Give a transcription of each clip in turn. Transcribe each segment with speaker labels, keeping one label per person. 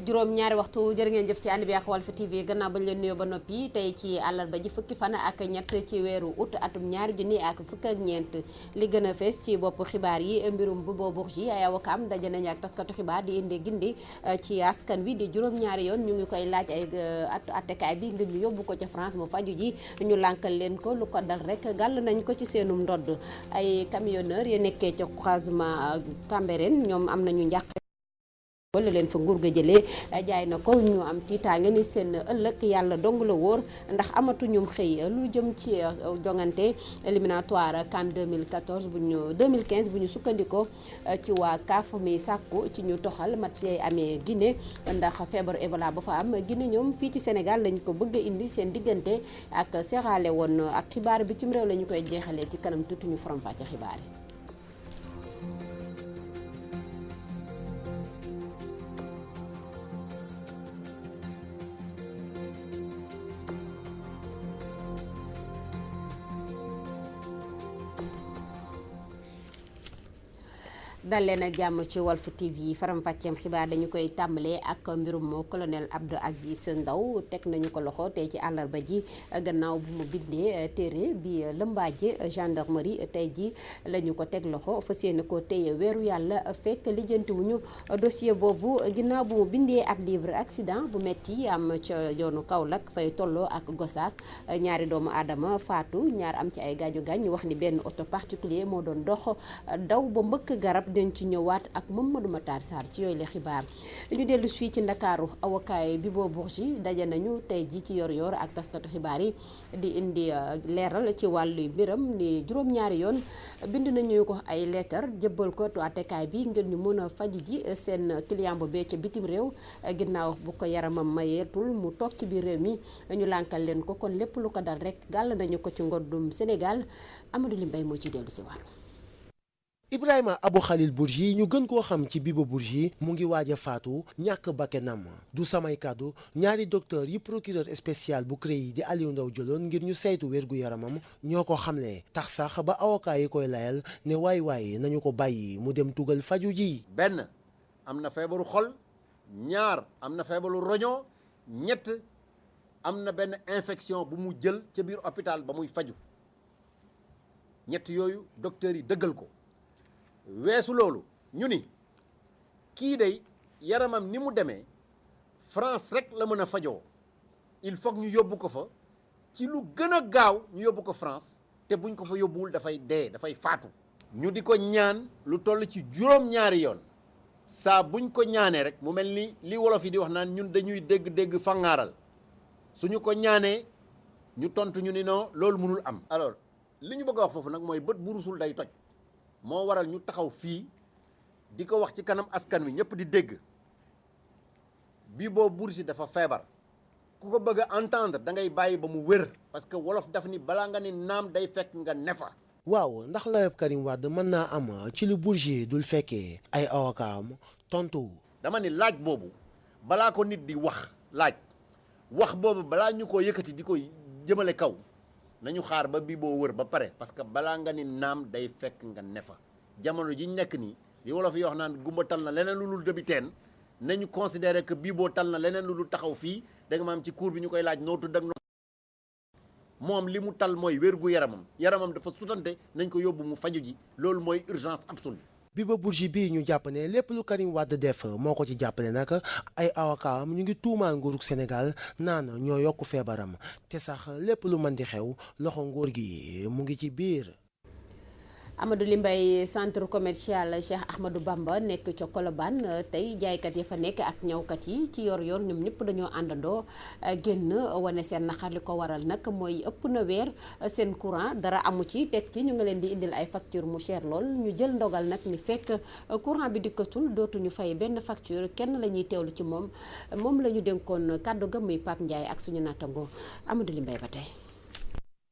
Speaker 1: juróom-ñaari waxtu jërë ngeen jëf ci ànd bi ak Walf TV gannaaw bañ leen nuyoo ba noppi tey ci àllarba ji fukki fan ak ñett ci weeru août atum ñaari junni ak fukk ak ñeent li gën a fees ci bopp xibaar yi mbirum Bobo Bourgi ay avocat daje nañu ak taskatu xibaar di indi gindi ci askan wi di juróom-ñaari yoon ñu ngi koy laaj ay attekaay bi ngir ñu yóbbu ko ca France mu faju ji ñu lànkal leen ko lu ko dal rek gàll nañ ko ci seenum ndodd ay camionneur yu nekkee ca croisement Cambérène ñoom am nañu njàq wala leen fa nguur ga jëlee jaay na ko ñu am tiitaange ni seen ëllëg yàlla dong la wóor ndax amatuñum xëy lu jëm ci jongante éliminatoire CAN 2014 2015 bu ñu sukkandikoo ci waa CAF mi sàkku ci ñu toxal match yay amee Guinée ndax feebaru Ebola ba fa am Guinée ñoom fii ci Sénégal lañ ko bëgg a indi seen diggante ak Sierra Leone ak xibaar bi cim réew la ñu koy jeexalee ci kanam tuuti ñu faram-fàcce xibaar yi. dal leen ak jàmm ci Walf TV faram-fàcceem xibaar dañu koy tàmbalee ak mbirum colonel Abdou Aziz Ndaw teg nañu ko loxo tey ci àllarba ji gannaaw bu mu bindee téere bi lëmbaaje gendarmerie tey ji la ñu ko teg loxo fas yéene ko téye weeru yàlla fekk lijjantiwuñu dossier boobu ginnaaw bu mu bindee ab livre accident bu metti am ca yoonu Kaolack fay tolloo ak Gossas ñaari doomu aadama faatu ñaar am ci ay gaañu gaañ ñu wax ni benn auto particulier moo doon dox daw ba mbëkk garab dañ ci ñëwaat ak Mamadou Matar Sarr ci yooyu la xibaar ñu dellu fii ci Ndakaaru avocat bi Bobo Bourgi daje nañu tey ji ci yor ak taskatu xibaar yi di indi leeral ci wàllu mbiram ni juróom-ñaari yoon bind nañu ko ay leetar jëbbal ko àttekaay bi ngir ñu mën a faj ji seen client boobee ca bitim réew ginnaaw bu ko yaramam mayeetul mu toog ci biir réew mi ñu lànkal leen ko kon lépp lu ko dal rek gàll nañu ko ci ngoddum Sénégal Amadou Limbay moo ci dellu si waat.
Speaker 2: Ibrahima Abou Khalil Bourgi ñu gën koo xam ci Bobo Bourgi mu ngi waaj a faatu ñàkk bakkanam du samay kàddu ñaari docteur yi procureur spécial bu CREI di Aliou Ndao jëloon ngir ñu saytu wérgu yaramam ñoo ko xamle tax sax ba avocat yi koy layal ne waay nañu ko bàyyi mu dem tugal faju ji.
Speaker 3: benn am na feebaru xol ñaar am na feebaru roño ñett am na benn infection bu mu jël ca biir hôpital ba muy faju ñett yooyu docteurs yi dëggal ko. weesu loolu ñu ni kii day yaramam ni mu demee France rek la mën a fajoo il faut ñu yóbbu ko fa ci lu gën a gaaw ñu yóbbu ko France te buñ ko fa yóbbuwul dafay dee dafay faatu. ñu di ko ñaan lu toll ci juróom-ñaari yoon saa buñ ko ñaanee rek mu mel ni li wolof yi di wax naan ñun dañuy dégg fangaaral suñu ko ñaanee ñu tontu ñu ni non loolu mënul am. alors li ñu bëgg a wax foofu nag mooy bët bu rusul day toj. moo waral ñu taxaw fii di ko wax ci kanam askan wi ñëpp di dégg Bobo Bourgi dafa feebar ku ko bëgg a entendre da ngay bàyyi ba mu wér parce que wolof daf ni balaa nga ni naam day fekk nga nefa.
Speaker 2: waaw ndax layob Karim Wade mën naa am ci lu Bourgi dul fekkee ay avocat am tontu.
Speaker 3: dama ni laaj boobu balaa ko nit di wax boobu balaa ñu ko yëkkati di ko jëmale kaw. nañu xaar ba Bobo wër ba pare parce que balaa nga ni naam day fekk nga ne fa jamono ji ñu nekk nii li wolof yi wax naan gumba tal na leneen lu dul dëbi teen nañu considérer que Bobo tal na leneen lu dul taxaw fii da nga maam ci cour bi ñu koy laaj noo tudd ak moom li mu tal mooy wérgu yaramam dafa sutante nañ ko yóbbu mu faju ji loolu mooy urgence absolue.
Speaker 2: Bobo Bourgi bii ñu jàpp ne lépp lu Karim Wade def moo ko ci jàppale nag ay avocat am ñu ngi tuumaal nguurug Sénégal naan ñoo yokk feebaram te sax lépp lu mën di xew loxo nguur gi mu ngi ci biir.
Speaker 1: Amadou Limbay centre commercial Cheikh Ahmadou Bamba nekk ca Colobane tey jaaykat ya fa nekk ak ñawkat yi ci yor ñoom ñëpp dañoo àndandoo génn wane seen naqar li ko waral nag mooy ëpp na weer seen courant dara amu ci teg ci ñu nga leen di indil ay facture mu cher lool ñu jël ndogal nag ni fekk courant bi dikkatul dootuñu fay benn facture kenn la ñuy teewlu ci moom la ñu dénkoon kàddu ga muy Pape Ndiaye ak suñu nattango Amadou Limbay ba tey.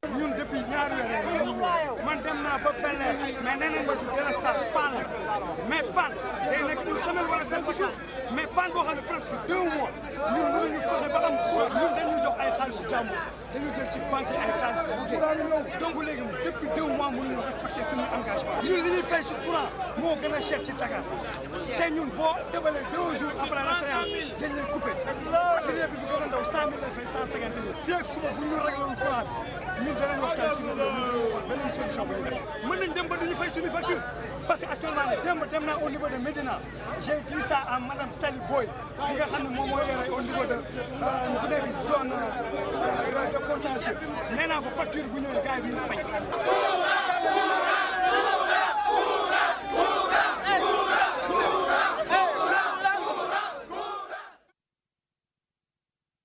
Speaker 4: ñun depuis ñaari weer man dem naa ba Bel-Air mais mais nee nañ ma du délestage panne la mais panne day nekk une semaine wala 5 jours mais panne boo xam ne presque 2 mois ñun mënuñu fexe ba am courant ñun dañuy jox ay xaalisu jàmbur dañu jël ci banque yi ay xaalis donc léegi depuis 2 mois mënuñu respecter suñu engagement ñun li ñuy fay ci courant moo gën a cher ci Dakar te ñun boo tëbalee 2 jours après la séance dañ lay coupé atelier bi fi gën a ndaw 100 000 lay fay 150 000 fii ak suba bu ñu réglé woon courant bi ñun danañ waxtaan si ñun loolu ñu xool beneen solution bu ñu def mën nañ dem ba duñu fay suñu facture parce que actuellement ne démb dem naa au niveau de Médina j'ai dit ça à madame Sali Boy bi nga xam ne moom moo yore au niveau de bu nekk zone de contentieux nee naa ko facture bu ñëwee gars yi duñu fay.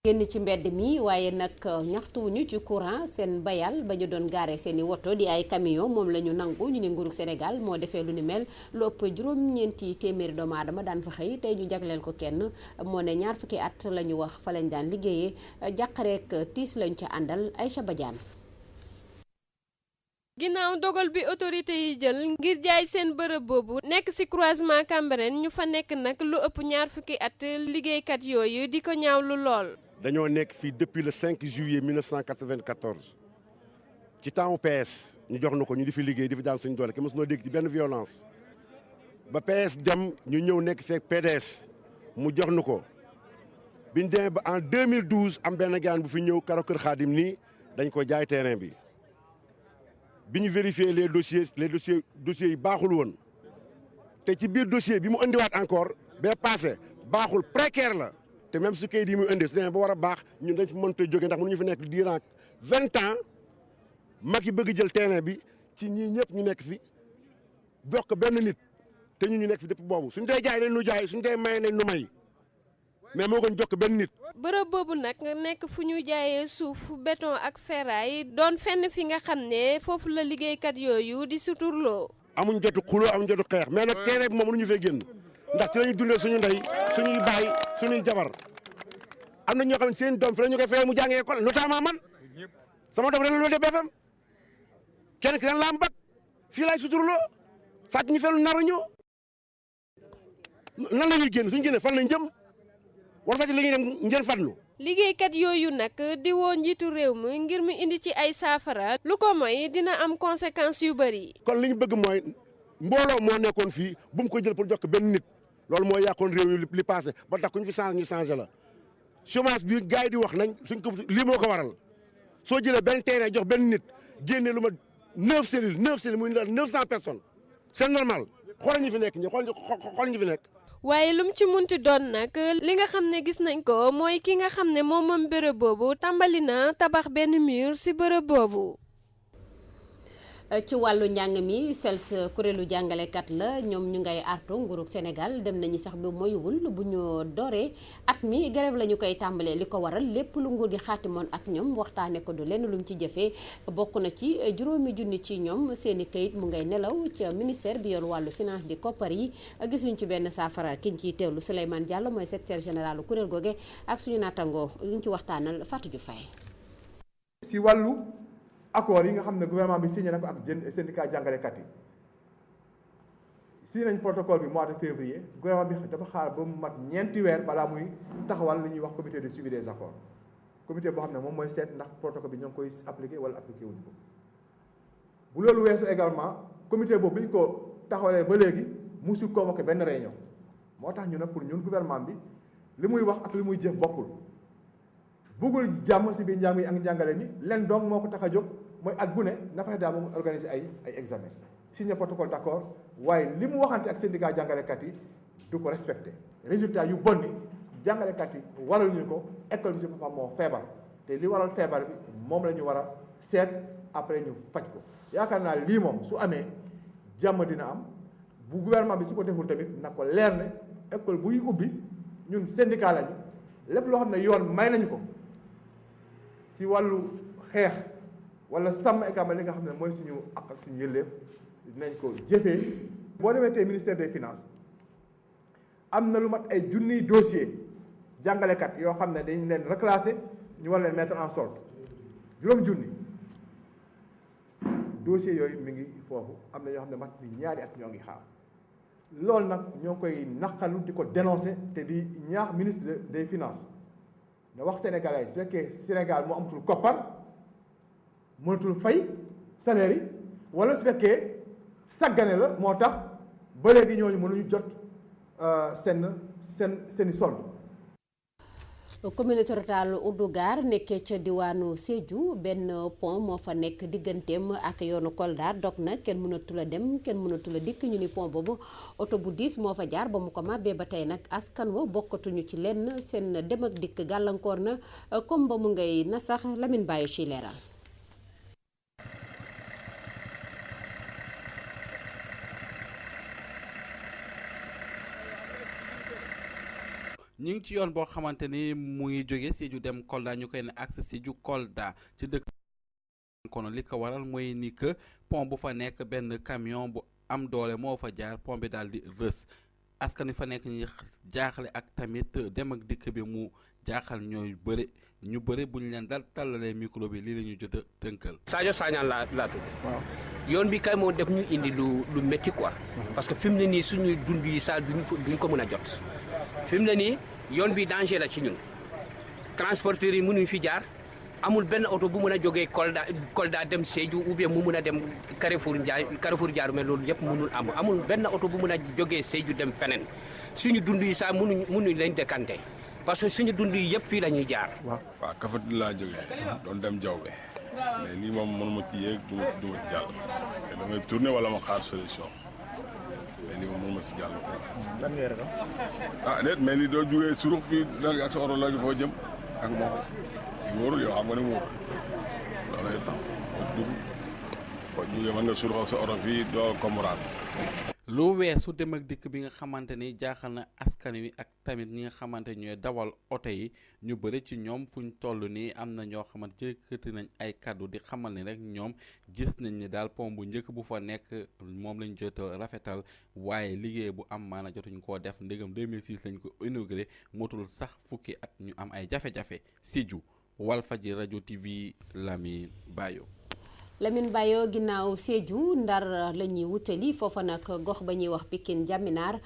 Speaker 1: génn ci mbedd mi waaye nag ñaxtuwuñu ci courant seen bayal ba ñu doon gaare seeni woto di ay camion moom la ñu nangu ñu ne nguurug Sénégal moo defee lu ni mel lu ëpp juróom-ñeenti téeméeri doomu aadama daan fa xëy tey ñu jagleel ko kenn moo ne 20 fukki at la ñu wax fa lañ daan liggéeyee jàqareek tiis lañ ca àndal Aïcha Badiane.
Speaker 5: ginnaaw dogal bi autorité yi jël ngir jaay seen bërëb boobu nekk ci croisement Cambérène ñu fa nekk nag lu ëpp 20 fukki at liggéeykat yooyu di ko ñaawlu lool.
Speaker 6: dañoo nekk fii depuis le 5 juillet 1994 ci temps PS ñu jox na ko ñu di fi liggéey di fi daan suñu doole ke mos noo dégg ci benn violence ba PS dem ñu ñëw nekk feek PDS mu jox na ko biñ demee ba en 2012 am benn gaan bu fi ñëw karo kër Xaadim nii dañ ko jaay terrain bi bi ñu vérifier les dossiers yi baaxul woon te ci biir dossier bi mu indiwaat encore ba passé baaxul précaire la te même su kayit yi muy indi su demee ba war a baax ñun dañ fi mënut a jógee ndax mënuñu fi nekk durant 20 ans Macky bëgg jël terrain bi ci ñii ñëpp ñu nekk fi jox ko benn nit te ñu nekk fi depuis boobu suñ dee jaay nañ nu jaay suñ dee may nañ nu may mais moo gën jox ko benn nit.
Speaker 5: bërëb boobu nag nekk fu ñu jaayee suuf béton ak ferraille doon fenn fi nga xam ne foofu la liggéeykat yooyu di suturloo.
Speaker 6: amuñ jotu xuloo amuñ jotu xeex mais nag terrain bi moom mënuñu fee génn ndax ci la ñu dundee suñu ndey suñuy baay suñuy jabar am na ñoo xam ne seen doom fi la ñu koy fayee mu jàngee école notamment man sama doom ren la def BFM kenn ki ren la am bac fii laay suturloo sàcc ñu felu naruñu nan la ñuy génn suñu génnee fan lañ jëm. war sàcc li ñuy dem ngeen fàttali.
Speaker 5: liggéeykat yooyu nag di woo njiitu réew mi ngir mu indi ci ay saafara lu ko mooy dina am conséquences yu bëri.
Speaker 6: kon li ñu bëgg mooy mbooloo moo nekkoon fii bu mu ko jël pour jox ko benn nit loolu mooy yàqoon réew mi li passé ba tax ku ñu fi changé ñu changé la chômage bi gars yi di wax nañ suñ ko lii moo ko waral soo jëlee benn terrain jox benn nit génne lu ma 9 cellules muy 900 personnes c'est normal xoolal ñu fi nekk ñi xool ñu fi nekk.
Speaker 5: waaye lu mu ci munti doon nag li nga xam ne gis nañ ko mooy ki nga xam ne moom bërëb boobu tàmbali na tabax benn mur ci bërëb boobu.
Speaker 1: ci wàllu njàng mi SELS kuréelu jàngalekat la ñoom ñu ngay artu nguurug Sénégal dem nañu sax bi moyuwul bu ñu dooree at mi grève la ñu koy tàmbalee li ko waral lépp lu nguur gi xaatimoon ak ñoom waxtaane ko du lenn lu mu ci jëfee bokk na ci 5,000 ci ñoom seeni kayit mu ngay nelaw ca ministère bi yor wàllu finance di koppar yi gisuñ ci benn saafara kiñ ciy teewlu Souleymane Diallo mooy secrétaire général kuréel googe ak suñu nattangoo luñ ci waxtaanal Fatou Diouf Faye.
Speaker 7: si wàllu accord yi nga xam ne gouvernement bi signé na ko ak syndicat jàngalekat yi signé nañ protocole bi mois de février gouvernement bi dafa xaar ba mu mat 4 weer balaa muy taxawal li ñuy wax comité de suivi des accords comité boo xam ne moom mooy seet ndax protocole bi ñoo ngi koy appliqué wala appliqué wuñ ko bu loolu weesu également comité boobu bi ñu ko taxawalee ba léegi musul convoqué benn réunion moo tax ñu ne pour ñun gouvernement bi li muy wax ak li muy jëf bokkul bëggul jàmm si biir njàng yi ak njàngale mi leen donc moo ko tax a jóg mooy at bu ne na fexe daal moom organiser ay examen signé protocole d'accord waaye li mu waxante ak syndicat jàngalekat yi du ko respecté résultat yu bon ni jàngalekat yi waral ñu ko école bi si boppam moo feebar te li waral feebar bi moom la ñu war a seet après ñu faj ko yaakaar naa lii moom su amee jàmm dina am bu gouvernement bi su ko deful tamit na ko leer ne école buy ubbi ñun syndicat lañu lépp loo xam ne yoon may nañu ko si wàllu xeex wala sàmm également li nga xam ne mooy suñu ak suñu yëlleef dinañ ko jëfee. boo demee tey ministère des finances am na lu mat ay junniy dossier jàngalekat yoo xam ne dañ leen reclasser ñu war leen mettre en solde juróom junni dossier yooyu mi ngi foofu am na ñoo xam ne mat ni ñaari at ñoo ngi xaar loolu nag ñoo ngi koy naqalu di ko dénoncer te di ñaax ministre des finances na wax sénégalais su fekkee Sénégal moo amatul koppar mënatul fay salaire yi wala su fekkee sàggane la moo tax ba léegi ñooñu mënuñu jot seeni solde.
Speaker 1: communauté rurale Oudugar nekkee ca diwaanu Sédhiou benn pont moo fa nekk digganteem ak yoonu Kolda dog na kenn mënatul a dem kenn mënatul a dikk ñu ni pont boobu oto bu diis moo fa jaar ba mu ko màbbee ba tey nag askan wa bokkatuñu ci lenn seen dem ak dikk gàllankoor na comme ba mu ngay na sax Lamine Baye ci leeral.
Speaker 8: ñu ngi ci yoon boo xamante ni mu ngi jóge Sédhiou dem Kolda ñu koy ne accès Sédhiou Kolda ci dëkk kono li ko waral mooy ni que pont bu fa nekk benn camion bu am doole moo fa jaar pont bi daal di rës askan wi fa nekk ñi jaaxle ak tamit dem ak dikk bi mu jaaxal ñu bëri bu ñu leen dal tàllalee micro bi lii la ñu jot a tënkal.
Speaker 9: Sadio Sagnane laa tudd. waaw yoon bi kay moo def ñu indi lu métti quoi. parce que fi mu ne nii suñuy dund yi saa duñ ko mën a jot. fi mu ne nii yoon bi danger la ci ñun transporteurs yi mënuñ fi jaar amul benn oto bu mën a jógee Kolda dem Sédhiou ou bien mu mën a dem Carrefour Diarou mais loolu yëpp mënul amul benn oto bu mën a jógee Sédhiou dem feneen suñu dund yi sax mënuñ leen décanté parce que suñu dund yi yëpp fii la ñuy jaar.
Speaker 10: waaw Kafountine laa jógee doon dem Diaobé mais lii moom mënuma ci yéeg du ma ci jàll mais damay tourner wala ma xaar solution. lii moom mënuma si jàll ko.
Speaker 7: lan ngay ragal.
Speaker 10: ah déet mais lii doo jugee surux fii ak sa oto la foo jëm ak moom li wóorul yow xam nga ne wóorul loolay tax boo jugee mën nga surux ak sa oto fii doo comprendre.
Speaker 8: lu weesu dem ak dikk bi nga xamante ni jaaxal na askan wi ak tamit ñi nga xamante ñooy dawal oto yi ñu bëri ci ñoom fuñ toll nii am na ñoo xamante yëkkati nañ ay kaddu di xamal ni rek ñoom gis nañ ni daal pont bu njëkk bu fa nekk moom lañ jot a rafetal waaye liggéey bu am maana jotuñ koo def ndegam 2006 lañ ko inauguré motul sax fukki at ñu am ay jafe-jafe Sédhiou Walfadjri rajo TV Lamine Bayo.
Speaker 1: Lamine Bayo ginnaaw Sédhiou Ndar la ñuy wutali foofa nag gox ba ñuy wax Pikine Jaminaar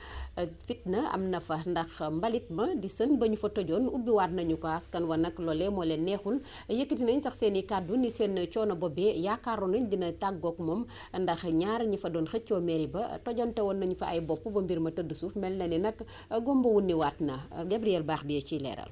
Speaker 1: fitna am na fa ndax mbalit ma di sën ba ñu fa tojoon ubbiwaat nañu ko askan wa nag loolee moo leen neexul yëkkati nañ sax seen i kàddu ni seen coono boobee yaakaaroon nañ dina tàggoog moom ndax ñaar ñi fa doon xëccoo mairie ba tojante woon nañu fa ay bopp ba mbir ma tëdd suuf mel na ni nag gomba wunniwaat na Gabriel Baax bi ciy leeral.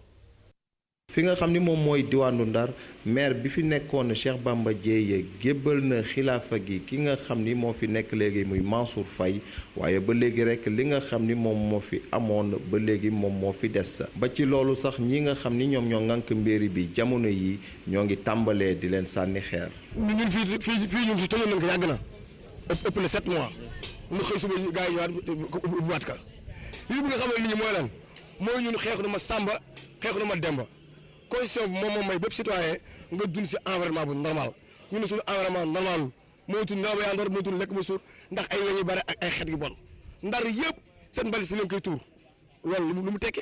Speaker 11: fi nga xam ni moom mooy diwaanu Ndar maire bi fi nekkoon Cheikh Bamba Dièye gébbal na xilaafa gi ki nga xam ni moo fi nekk léegi muy Mansour Faye waaye ba léegi rek li nga xam ni moom moo fi amoon ba léegi moom moo fi des ba ci loolu sax ñi nga xam ni ñoom ñoo ŋànk mbéri bi jamono yi ñoo ngi tàmbalee di leen sànni xeer.
Speaker 6: ñun fii ñun fi tëjoon nañ ko yàgg na ëpp na 7 mois mu xëy suba gars yi ñëwaat ubbiwaat ka li ñu bëgg a xamal nit ñi mooy lan mooy ñun xeexu na ma Samba xeexu na ma Demba constitution bi moom may bépp citoyen nga dund si environnement bu normal ñu ne suñu environnement normal moytuñ naaw ba yandoor moytuñ lekk ba suur ndax ay weñ yu bare ak ay xeet yu bon Ndar yëpp seen mbalit fi leen koy tuur loolu lu mu tekki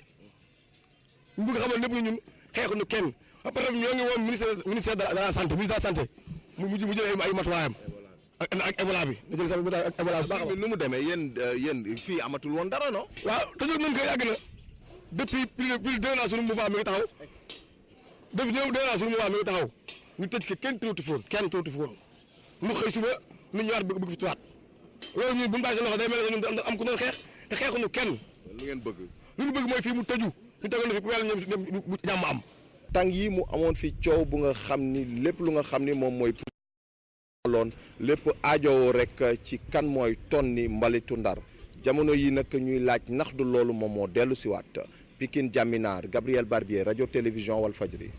Speaker 6: ñu bëgg xamal lépp ñun xeexuñu kenn après ñoo ngi woon ministère de la santé ministre de la santé mu jël ay matuwaayam ak Ebola bi na jël sa ak Ebola baax
Speaker 11: nu mu demee yéen fii amatul woon dara non
Speaker 6: waaw te nañ ko yàgg na depuis plus de 2 ans suñu mouvement mi ngi taxaw depuis 2 ans suñu mouvement mi ngi taxaw ñu tëj ko kenn tuuti foon mu xëy suba ñu ñëwaat bëgg fi tuwaat loolu ñun bu ñu bàyyi seen loxo day mel ne ñun am ku doon xeex te xeexuñu kenn.
Speaker 11: lu ngeen bëgg.
Speaker 6: lu ñu bëgg mooy fii mu tëju ñu tegal na fi bu yàlla ñoom bu jàmm am.
Speaker 11: tàng yi mu amoon fi coow bu nga xam ni lépp lu nga xam ni moom mooy loon lépp aajowoo rek ci kan mooy tonni mbalitu Ndar jamono yi nag ñuy laaj ndax du loolu moom moo dellu si waat Pikine Jaminaar Gabriel Barbier rajo télévision Walfadjri.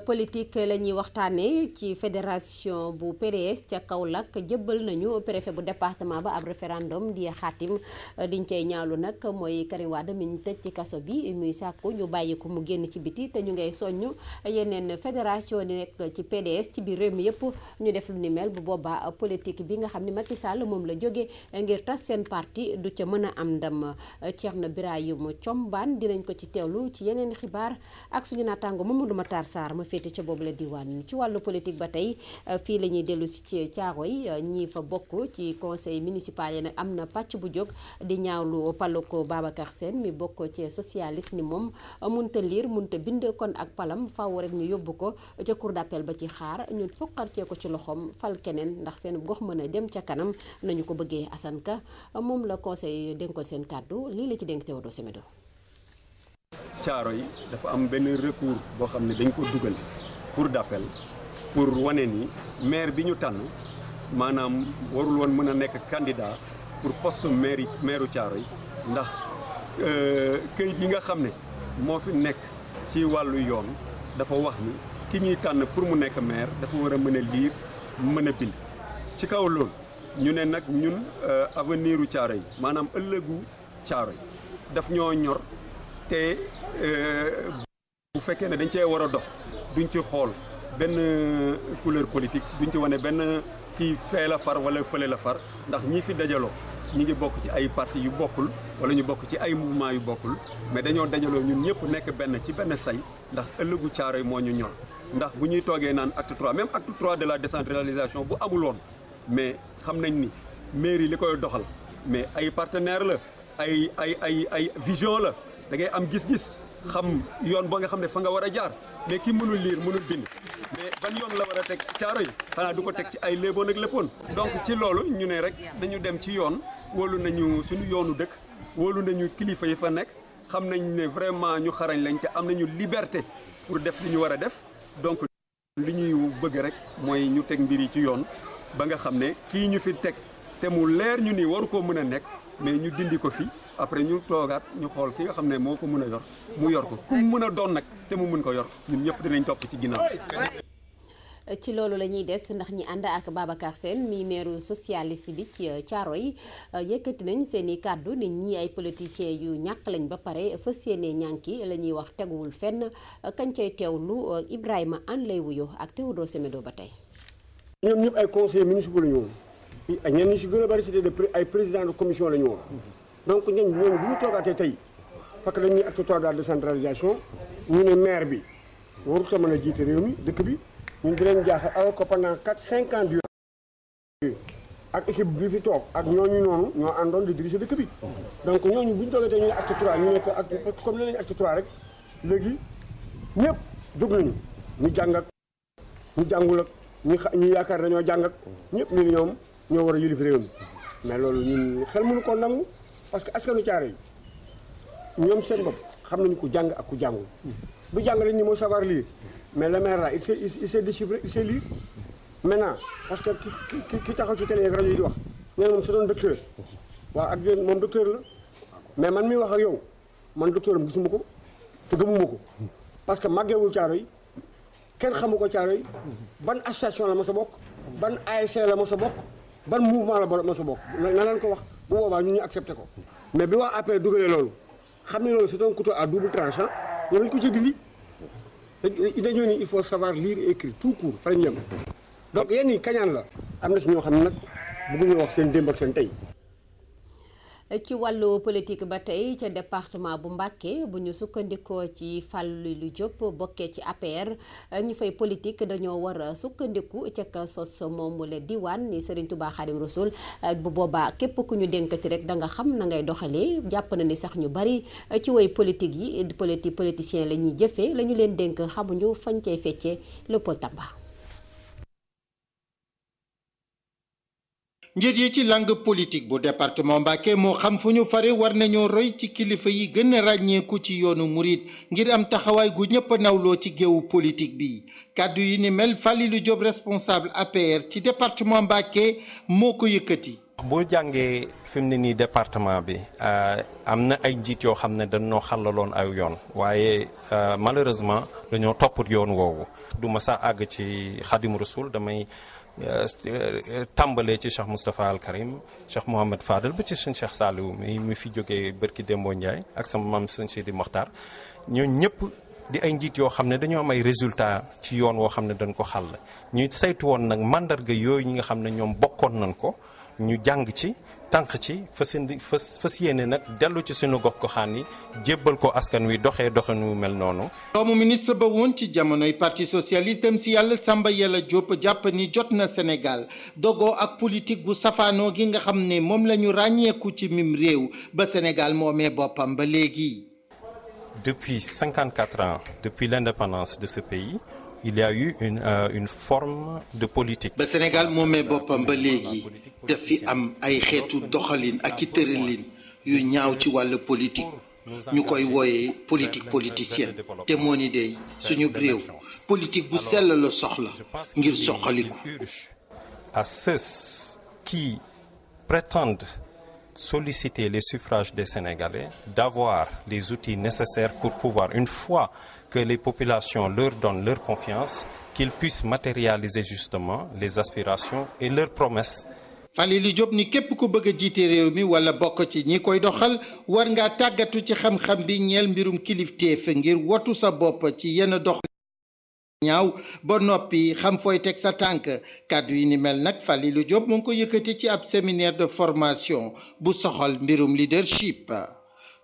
Speaker 1: politique la ñuy waxtaanee ci fédération bu PDS ca Kaolack jëbbal nañu préfet bu département ba ab référendum di xaatim liñ cay ñaawlu nag mooy Karim Wade mi ñu tëj ci kaso bi muy sàkku ñu bàyyi ko mu génn ci biti te ñu ngay soññ yeneen fédération di nekk ci PDS ci biir réew mi yëpp ñu def lu ni mel bu boobaa politique bi nga xam ne Macky Sall moom la jóge ngir tas seen parti du ca mën a am ndam Thierno Birahim Thiombane dinañ ko ci teewlu ci yeneen xibaar ak suñu naataango Mamadou Matar Sarr ma féete ca boobu la diwaan. ci wàllu politique ba tey fii la ñuy dellu si ci Caaroy ñii fa bokk ci conseil municipal yi nag am na pàcc bu jóg di ñaawlu paloko Babacar Sène mi bokk ci socialiste ni moom munta liir munta bind kon ak palam faaw rek ñu yóbbu ko ca cour d'appel ba ci xaar ñu fokkarcee ko ci loxoom fal keneen ndax seen gox mën a dem ca kanam nañu ko bëggee. Assane Ka moom la conseil dénkoon seen kàddu lii la ci dénk Théodore Semedo.
Speaker 12: Caaroy dafa am benn recours boo xam ne dañ ko dugal cour d'appel pour wane ni maire bi ñu tànn maanaam warul woon mën a nekk candidat pour poste maireu Caaroy ndax këyit yi nga xam ne moo fi nekk ci wàllu yoon dafa wax ni ki ñuy tànn pour mu nekk maire dafa war a mën a lire mën a bind. ci kaw loolu ñu ne nag ñun avenir u Caaroy maanaam ëllëgu Caaroy daf ñoo ñor te bu fekkee ne dañ cee war a dox duñ ci xool benn couleur politique duñ ci wane benn kii fee la far wala fële la far ndax ñi fi dajaloo ñi ngi bokk ci ay parti yu bokkul wala ñu bokk ci ay mouvement yu bokkul mais dañoo dajaloo ñun ñëpp nekk benn ci benn say ndax ëllëgu Caaroy moo ñu ñor ndax bu ñuy toogee naan acte 3 même acte 3 de la décentralisation bu amul woon mais xam nañ ni mairie li koy doxal mais ay partenaire la ay vision la da ngay am gis-gis xam yoon ba nga xam ne fa nga war a jaar mais ki mënul lire mënul bind mais ban yoon la war a teg Caaroy xanaa du ko teg ci ay léeboon ak léppoon donc ci loolu ñu ne rek dañu dem ci yoon wóolu nañu suñu yoonu dëkk wóolu nañu kilifa yi fa nekk xam nañ ne vraiment ñu xarañ lañ te am nañu liberté pour def li ñu war a def donc li ñuy bëgg rek mooy ñu teg mbir yi ci yoon ba nga xam ne kii ñu fi teg te mu leer ñu ni waru koo mën a nekk mais ñu dindi ko fi après ñu toogaat ñu xool ki nga xam ne moo ko mën a yor mu yor ko ku mu mën a doon nag te mu mën ko yor ñun ñëpp dinañ topp ci ginnaaw.
Speaker 1: ci loolu la ñuy des ndax ñi ànd ak Babacar Sène mi maire socialiste bi ci Caaroy yëkkati nañ seen i kàddu ne ñii ay politiciens yu ñàkk lañ ba pare fas yéene ñànki la ñuy wax teguwul fenn kañ cay teewlu Ibrahima an lay wuyo ak Théodore Semedo ba tey.
Speaker 13: ñoom ñëpp ay conseillers municipaux la ñu woon ñenn ñi si gën a bari c'était ay présidents de commission la ñu woon donc ñooñu bu ñu toogaatee tey parce que dañuy acte 3 de la décentralisation ñu ne maire bi warut a mën a jiite réew mi dëkk bi ñun di leen jaaxal alors que pendant 4-5 ans durant ak équipe bi fi toog ak ñooñu noonu ñoo àndoon di diriger dëkk bi donc ñooñu bu ñu toogatee ñu ne acte 3 ñu ne ko ak comme nee nañu acte 3 rek léegi ñëpp jóg nañu ñu jàng ak ñu jàngul ak ñu yaakaar dañoo jàng ak ñëpp ñu ne ñoom ñoo war a yilif réew mi mais loolu ñun xel mënu ko nangu parce que askanu Caaroy ñoom seen bopp xam nañu ku jàng ak ku jàngul bu jàng lañ ni moo savoir lire mais le maire là il sait déchiffrer il sait lire maintenant parce que ki taxaw ci télé ak rajo yi di wax nee na moom c'est un docteur waaw ak yéen moom docteur la mais man mi wax ak yow man docteur am gisuma ko te gëmuma ko parce que màggeewul Caaroy kenn xamu ko Caaroy ban association la ma sa bokk ban ASC la ma sa bokk ban mouvement la ma sa bokk na leen ko wax bu boobaa ñu accepté ko mais bi waa APR dugalee loolu xam ne loolu c'est un couteau à double tranchant ñoo dañ ko ci dindi dañoo ni il faut savoir lire et écrire tout court fa lañ yem donc yéen ñi kañaan la am na si ñoo xam ne nag bëgguñu wax seen démb ak seen tey.
Speaker 1: ci wàllu politique ba tey ca département bu Mbacké bu ñu sukkandikoo ci Fallou Diop bokkee ci APR ñi fay politique dañoo war a sukkandiku ca ka sos moomu la diwaan ni Serigne Touba Khadim Rasoul bu boobaa képp ku ñu dénkati rek da nga xam na ngay doxalee jàpp na ni sax ñu bari ci way politique yi politicien la ñuy jëfee la ñu leen dénk xamuñu fañ cay feccee Léopold Tamba.
Speaker 14: njiit yi ci langue politique bu département Mbacké moo xam fu ñu fare war nañoo roy ci kilifa yi gën a ràññeeku ci yoonu murit ngir am taxawaay gu ñëpp a nawloo ci géewu politique bi kàddu yi ni mel Falilou Diop responsable APR ci département Mbacké moo ko yëkkati.
Speaker 15: boo jàngee fi mu ne nii département bi am na ay njiit yoo xam ne dañoo xàllaloon ay yoon waaye malheureusement dañoo topp yoon woowu du ma sax àgg ci Khadim Rasoul damay tàmbalee ci Cheikh Moustapha Al Karim Cheikh Mouhamed Fadel ba ci sëñ Cheikh Saliou mi fi jógee bërki Dembo Ndiaye ak sama maam sëñ Sidi Mokhtar ñooñu ñëpp di ay njiit yoo xam ne dañoo am ay résultats ci yoon woo xam ne dañ ko xàll ñuy saytu woon nag mandarga yooyu ñi nga xam ne ñoom bokkoon nañ ko ñu jàng ci tànk ci fas yéene nag dellu ci suñu gox-goxaan yi jébbal ko askan wi doxee doxinu mel noonu.
Speaker 14: doomu ministre ba woon ci jamonoy parti socialiste dem si yàlla Samba Yàlla Diop jàpp ni jot na Sénégal dogoo ak politique bu safaanoo gi nga xam ne moom la ñu ràññeeku ci mim réew ba Sénégal moomee boppam ba léegi.
Speaker 15: Depuis 54 ans, depuis l'indépendance de ce pays, il y a eu une forme de politique.
Speaker 14: ba Sénégal moomee boppam ba léegi daf fi am ay xeetu doxalin ak i tëralin yu ñaaw ci wàllu politique ñu koy wooyee politique politicienne te moo ni dey suñu réew politique bu sell la soxla ngir soqaliku.
Speaker 15: À ceux qui prétendent solliciter les suffrages des Sénégalais d'avoir les outils nécessaires pour pouvoir, une fois que les populations leur donnent leur confiance, qu'ils puissent matérialiser justement les aspirations et leurs promesses.
Speaker 14: Falilou Diop ni képp ku bëgg a jiite réew mi wala bokk ci ñi koy doxal war ngaa tàggatu ci xam-xam bi ñeel mbirum kilifteef ngir wotu sa bopp ci yenn dox ñaaw ba noppi xam fooy teg sa tànk kàddu yi ni mel nag Falilou Diop mu ngi ko yëkkati ci ab séminaire de formation bu soxal mbirum leadership.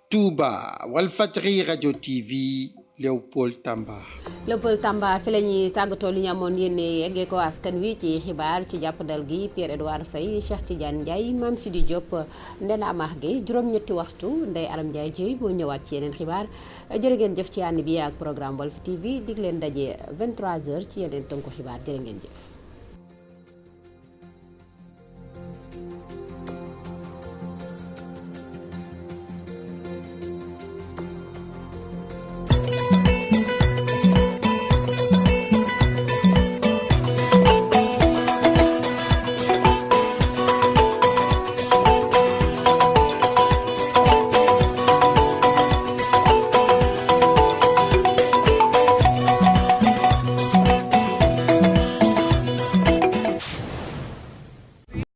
Speaker 14: Touba Walfadjri Radio TV Léopold Tamba.
Speaker 1: Léopold Tamba fi la ñuy tàggatoo li ñu amoon yéen yeggee ko askan wi ci xibaar ci jàppandal gi Pierre Edouard Faye Cheikh Tidiane Ndiaye Mame Sidi Diop Ndena Amar Gueye juróom-ñetti waxtu Ndeye Aram Ndiaye Dieye moo ñëwaat ci yeneen xibaar jërë ngeen jëf ci ànd bi ak programme Walf TV dig leen daje 23h ci yeneen tënku xibaar jërë ngeen jëf.